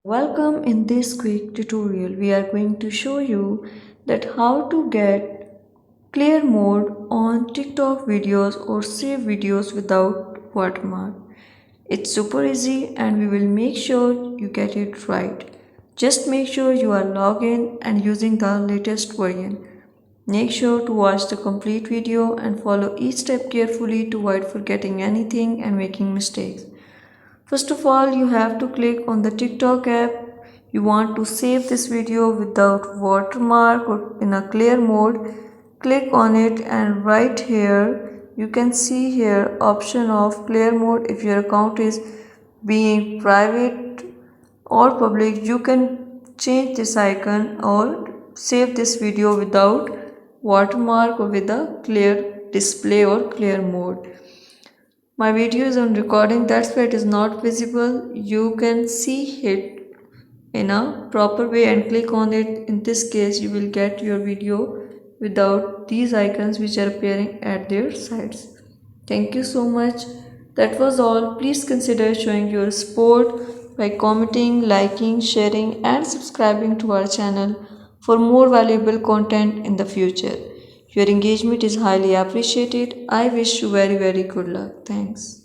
Welcome. In this quick tutorial we are going to show you that how to get clear mode on TikTok videos or save videos without watermark. It's super easy and we will make sure you get it right. Just make sure you are logged in and using the latest version. Make sure to watch the complete video and follow each step carefully to avoid forgetting anything and making mistakes. First of all, you have to click on the TikTok app. You want to save this video without watermark or in a clear mode. Click on it and right here you can see here option of clear mode. If your account is being private or public, you can change this icon or save this video without watermark or with a clear display or clear mode. My video is on recording, that's why it is not visible. You can see it in a proper way and click on it. In this case you will get your video without these icons which are appearing at their sides. Thank you so much. That was all. Please consider showing your support by commenting, liking, sharing and subscribing to our channel for more valuable content in the future. Your engagement is highly appreciated. I wish you very good luck. Thanks.